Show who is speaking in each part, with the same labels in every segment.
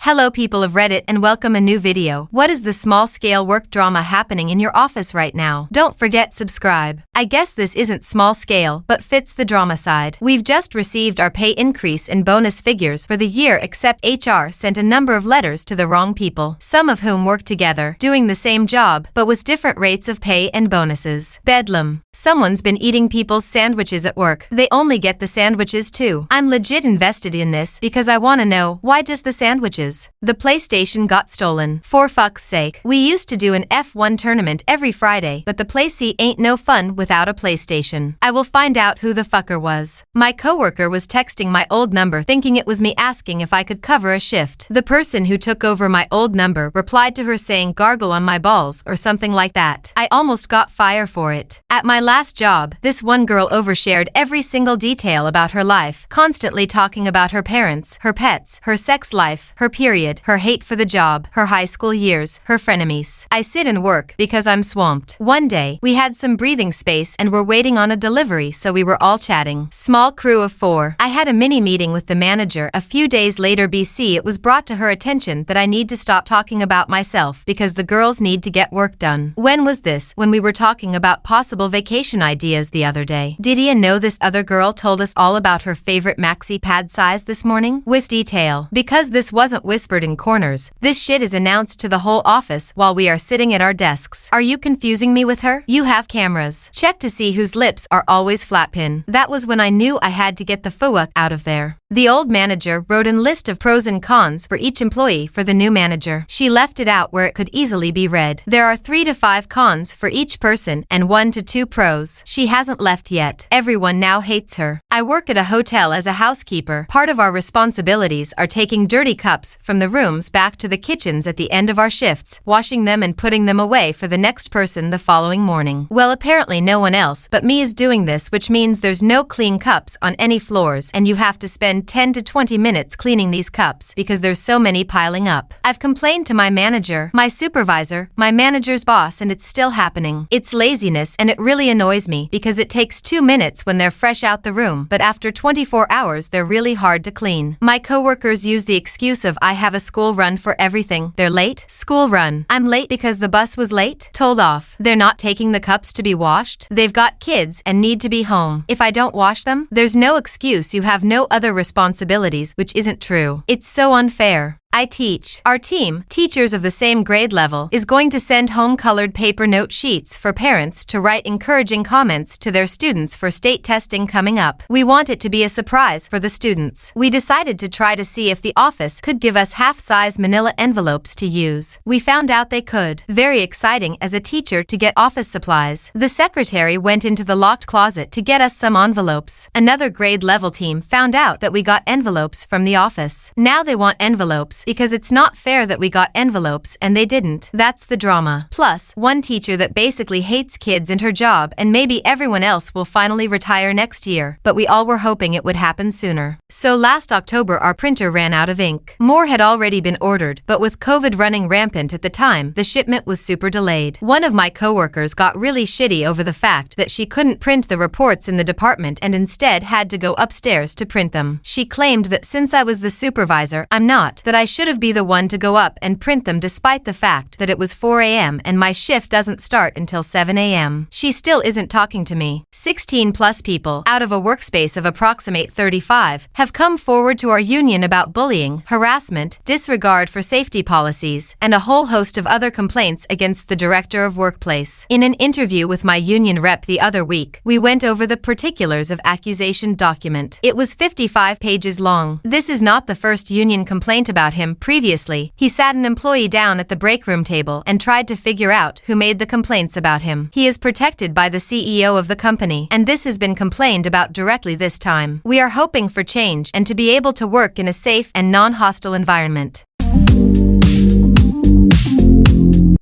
Speaker 1: Hello people of Reddit and welcome a new video. What is the small-scale work drama happening in your office right now? Don't forget subscribe. I guess this isn't small-scale but fits the drama side. We've just received our pay increase and bonus figures for the year except HR sent a number of letters to the wrong people, some of whom work together, doing the same job but with different rates of pay and bonuses. Bedlam. Someone's been eating people's sandwiches at work. They only get the sandwiches too. I'm legit invested in this because I want to know why just the sandwiches. The PlayStation got stolen. For fuck's sake. We used to do an F1 tournament every Friday, but the Play-C ain't no fun without a PlayStation. I will find out who the fucker was. My coworker was texting my old number thinking it was me asking if I could cover a shift. The person who took over my old number replied to her saying gargle on my balls or something like that. I almost got fired for it. At my last job, this one girl overshared every single detail about her life, constantly talking about her parents, her pets, her sex life, her period, her hate for the job, her high school years, her frenemies. I sit and work because I'm swamped. One day, we had some breathing space and were waiting on a delivery, so we were all chatting. Small crew of 4. I had a mini meeting with the manager. A few days later it was brought to her attention that I need to stop talking about myself because the girls need to get work done. When was this? When we were talking about possible vacation ideas the other day. Did you know this other girl told us all about her favorite maxi pad size this morning? With detail. Because this wasn't whispered in corners, this shit is announced to the whole office while we are sitting at our desks. Are you confusing me with her? You have cameras. Check to see whose lips are always flappin'. That was when I knew I had to get the fuck out of there. The old manager wrote a list of pros and cons for each employee for the new manager. She left it out where it could easily be read. There are 3 to 5 cons for each person and 1 to 2 pros. She hasn't left yet. Everyone now hates her. I work at a hotel as a housekeeper. Part of our responsibilities are taking dirty cups from the rooms back to the kitchens at the end of our shifts, washing them and putting them away for the next person the following morning. Well, apparently no one else but me is doing this, which means there's no clean cups on any floors and you have to spend 10 to 20 minutes cleaning these cups because there's so many piling up. I've complained to my manager, my supervisor, my manager's boss, and it's still happening. It's laziness and it really annoys me because it takes 2 minutes when they're fresh out the room, but after 24 hours they're really hard to clean. My coworkers use the excuse of I have a school run for everything. They're late? School run. I'm late because the bus was late? Told off. They're not taking the cups to be washed? They've got kids and need to be home. If I don't wash them, there's no excuse. You have no other responsibilities, which isn't true. It's so unfair. I teach. Our team, teachers of the same grade level, is going to send home colored paper note sheets for parents to write encouraging comments to their students for state testing coming up. We want it to be a surprise for the students. We decided to try to see if the office could give us half-size manila envelopes to use. We found out they could. Very exciting as a teacher to get office supplies. The secretary went into the locked closet to get us some envelopes. Another grade level team found out that we got envelopes from the office. Now they want envelopes because it's not fair that we got envelopes and they didn't. That's the drama. Plus, one teacher that basically hates kids and her job, and maybe everyone else will finally retire next year, but we all were hoping it would happen sooner. So last October our printer ran out of ink. More had already been ordered, but with COVID running rampant at the time, the shipment was super delayed. One of my coworkers got really shitty over the fact that she couldn't print the reports in the department and instead had to go upstairs to print them. She claimed that since I was the supervisor, I'm not, that I should have been the one to go up and print them despite the fact that it was 4 a.m. and my shift doesn't start until 7 a.m. She still isn't talking to me. 16 plus people, out of a workspace of approximate 35, have come forward to our union about bullying, harassment, disregard for safety policies, and a whole host of other complaints against the director of workplace. In an interview with my union rep the other week, we went over the particulars of accusation document. It was 55 pages long. This is not the first union complaint about him. Previously, he sat an employee down at the break room table and tried to figure out who made the complaints about him. He is protected by the CEO of the company, and this has been complained about directly this time. We are hoping for change and to be able to work in a safe and non-hostile environment.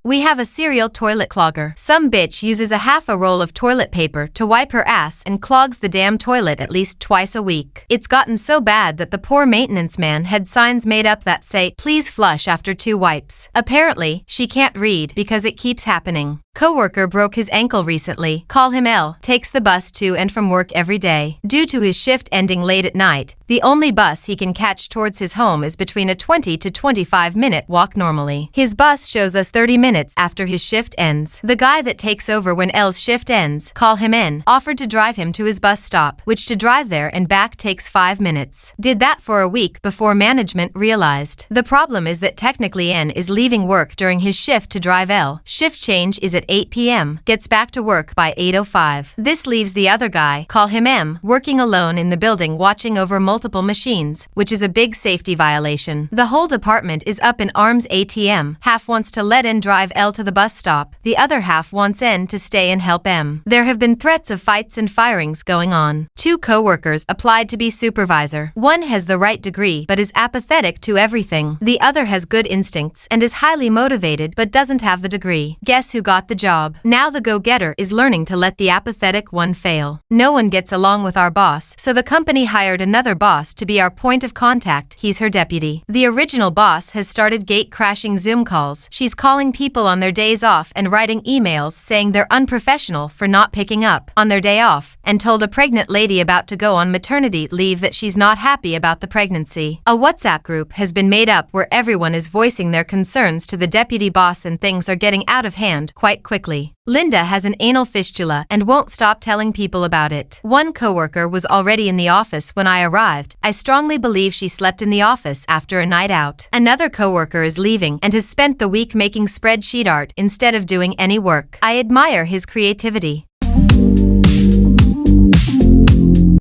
Speaker 1: We have a serial toilet clogger. Some bitch uses a half a roll of toilet paper to wipe her ass and clogs the damn toilet at least twice a week. It's gotten so bad that the poor maintenance man had signs made up that say, "Please flush after 2 wipes." Apparently, she can't read because it keeps happening. Coworker broke his ankle recently. Call him L. Takes the bus to and from work every day. Due to his shift ending late at night, The only bus he can catch towards his home is between a 20 to 25-minute walk normally. His bus shows us 30 minutes after his shift ends. The guy that takes over when L's shift ends, call him N, offered to drive him to his bus stop, which to drive there and back takes 5 minutes. Did that for a week before management realized. The problem is that technically N is leaving work during his shift to drive L. Shift change is at 8 p.m., gets back to work by 8:05. This leaves the other guy, call him M, working alone in the building watching over multiple machines, which is a big safety violation. The whole department is up in arms. ATM. Half wants to let N drive L to the bus stop, the other half wants N to stay and help M. There have been threats of fights and firings going on. 2 co-workers applied to be supervisor. One has the right degree but is apathetic to everything. The other has good instincts and is highly motivated but doesn't have the degree. Guess who got the job? Now the go-getter is learning to let the apathetic one fail. No one gets along with our boss, so the company hired another boss to be our point of contact. He's her deputy. The original boss has started gate-crashing Zoom calls. She's calling people on their days off and writing emails saying they're unprofessional for not picking up on their day off, and told a pregnant lady about to go on maternity leave that she's not happy about the pregnancy. A WhatsApp group has been made up where everyone is voicing their concerns to the deputy boss and things are getting out of hand quite quickly. Linda has an anal fistula and won't stop telling people about it. One coworker was already in the office when I arrived. I strongly believe she slept in the office after a night out. Another coworker is leaving and has spent the week making spreadsheet art instead of doing any work. I admire his creativity.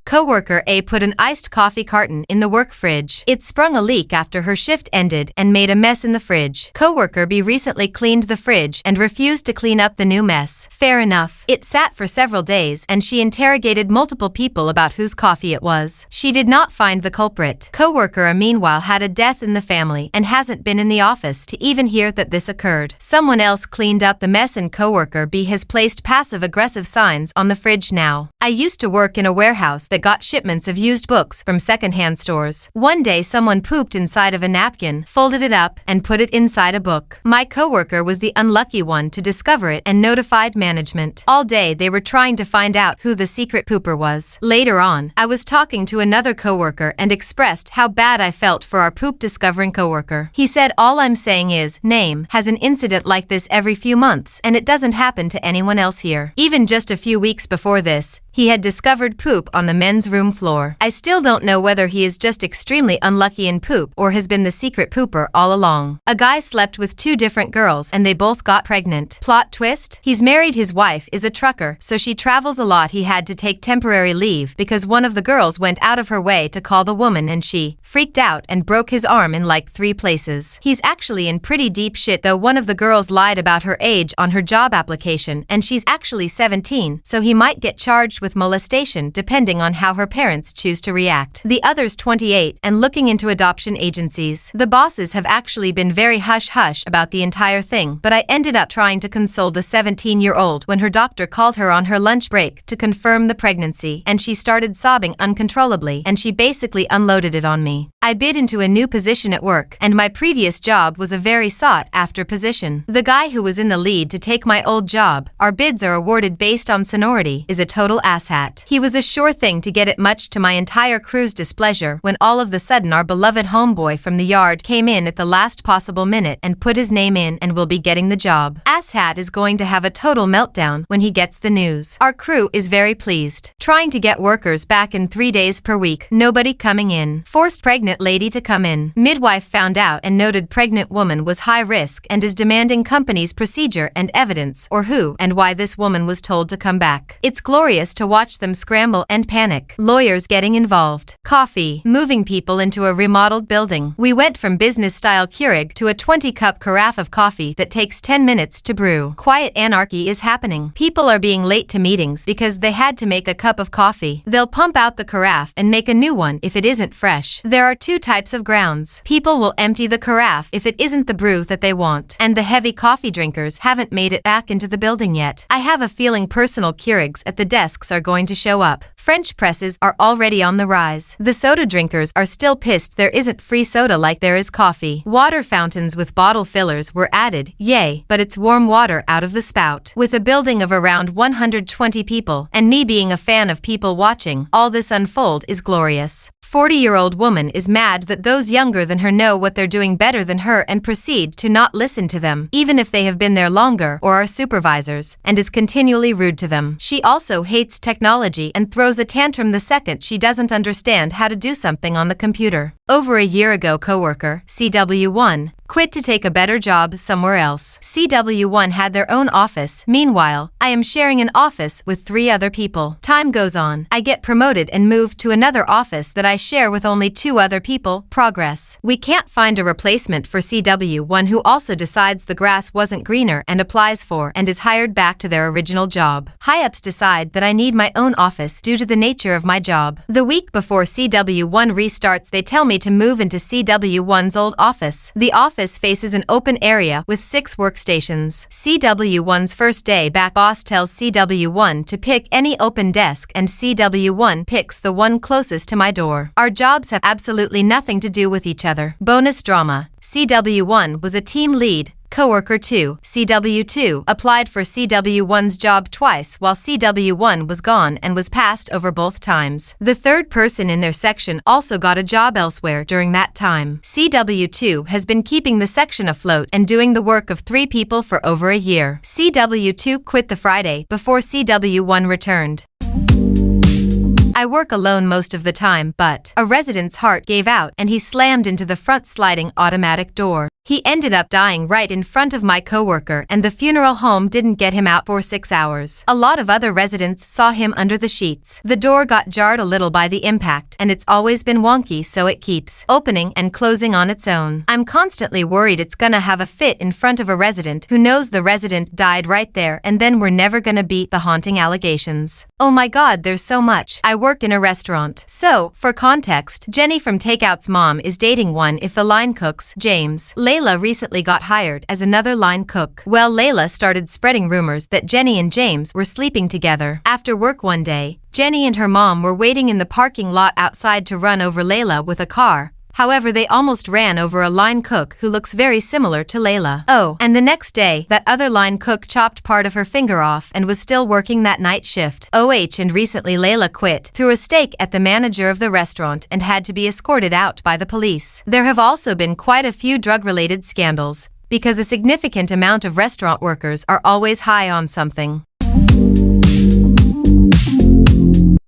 Speaker 1: Coworker A put an iced coffee carton in the work fridge. It sprung a leak after her shift ended and made a mess in the fridge. Coworker B recently cleaned the fridge and refused to clean up the new mess. Fair enough. It sat for several days and she interrogated multiple people about whose coffee it was. She did not find the culprit. Coworker A meanwhile had a death in the family and hasn't been in the office to even hear that this occurred. Someone else cleaned up the mess and coworker B has placed passive-aggressive signs on the fridge now. I used to work in a warehouse that got shipments of used books from secondhand stores. One day someone pooped inside of a napkin, folded it up, and put it inside a book. My coworker was the unlucky one to discover it and notified management. All day they were trying to find out who the secret pooper was. Later on, I was talking to another coworker and expressed how bad I felt for our poop-discovering coworker. He said, "All I'm saying is, name has an incident like this every few months, and it doesn't happen to anyone else here." Even just a few weeks before this, he had discovered poop on the men's room floor. I still don't know whether he is just extremely unlucky in poop or has been the secret pooper all along. A guy slept with 2 different girls and they both got pregnant. Plot twist? He's married, his wife is a trucker, so she travels a lot. He had to take temporary leave because one of the girls went out of her way to call the woman and she freaked out and broke his arm in like 3 places. He's actually in pretty deep shit though. One of the girls lied about her age on her job application and she's actually 17, so he might get charged with molestation depending on how her parents choose to react. The other's 28 and looking into adoption agencies. The bosses have actually been very hush-hush about the entire thing, but I ended up trying to console the 17-year-old when her doctor called her on her lunch break to confirm the pregnancy, and she started sobbing uncontrollably and she basically unloaded it on me. I bid into a new position at work, and my previous job was a very sought-after position. The guy who was in the lead to take my old job, our bids are awarded based on seniority, is a total asshat. He was a sure thing to get it, much to my entire crew's displeasure, when all of the sudden our beloved homeboy from the yard came in at the last possible minute and put his name in and will be getting the job. Asshat is going to have a total meltdown when he gets the news. Our crew is very pleased. Trying to get workers back in 3 days per week, nobody coming in. Forced pregnant lady to come in. Midwife found out and noted pregnant woman was high risk and is demanding company's procedure and evidence, or who and why this woman was told to come back. It's glorious to watch them scramble and panic. Lawyers getting involved. Coffee. Moving people into a remodeled building. We went from business-style Keurig to a 20-cup carafe of coffee that takes 10 minutes to brew. Quiet anarchy is happening. People are being late to meetings because they had to make a cup of coffee. They'll pump out the carafe and make a new one if it isn't fresh. There are 2 types of grounds. People will empty the carafe if it isn't the brew that they want, and the heavy coffee drinkers haven't made it back into the building yet. I have a feeling personal Keurigs at the desks are going to show up. French presses are already on the rise. The soda drinkers are still pissed there isn't free soda like there is coffee. Water fountains with bottle fillers were added, yay, but it's warm water out of the spout. With a building of around 120 people, and me being a fan of people watching all this unfold is glorious. 40-year-old woman is mad that those younger than her know what they're doing better than her and proceed to not listen to them, even if they have been there longer or are supervisors, and is continually rude to them. She also hates technology and throws a tantrum the second she doesn't understand how to do something on the computer. Over a year ago, coworker, CW1, quit to take a better job somewhere else. CW1 had their own office. Meanwhile, I am sharing an office with 3 other people. Time goes on. I get promoted and move to another office that I share with only 2 other people. Progress. We can't find a replacement for CW1 who also decides the grass wasn't greener and applies for and is hired back to their original job. High-ups decide that I need my own office due to the nature of my job. The week before CW1 restarts, they tell me to move into CW1's old office. The office faces an open area with 6 workstations. CW1's first day back, boss tells CW1 to pick any open desk and CW1 picks the one closest to my door. Our jobs have absolutely nothing to do with each other. Bonus drama. CW1 was a team lead. Coworker 2, CW2, applied for CW1's job twice while CW1 was gone and was passed over both times. The third person in their section also got a job elsewhere during that time. CW2 has been keeping the section afloat and doing the work of 3 people for over a year. CW2 quit the Friday before CW1 returned. I work alone most of the time, but a resident's heart gave out and he slammed into the front sliding automatic door. He ended up dying right in front of my coworker, and the funeral home didn't get him out for 6 hours. A lot of other residents saw him under the sheets. The door got jarred a little by the impact, and it's always been wonky, so it keeps opening and closing on its own. I'm constantly worried it's gonna have a fit in front of a resident who knows the resident died right there, and then we're never gonna beat the haunting allegations. Oh my god, there's so much. I work in a restaurant. So, for context, Jenny from Takeout's mom is dating one of the line cooks, James. Layla recently got hired as another line cook. Well, Layla started spreading rumors that Jenny and James were sleeping together. After work one day, Jenny and her mom were waiting in the parking lot outside to run over Layla with a car. However, they almost ran over a line cook who looks very similar to Layla. Oh, and the next day, that other line cook chopped part of her finger off and was still working that night shift. And recently Layla quit, threw a steak at the manager of the restaurant and had to be escorted out by the police. There have also been quite a few drug-related scandals, because a significant amount of restaurant workers are always high on something.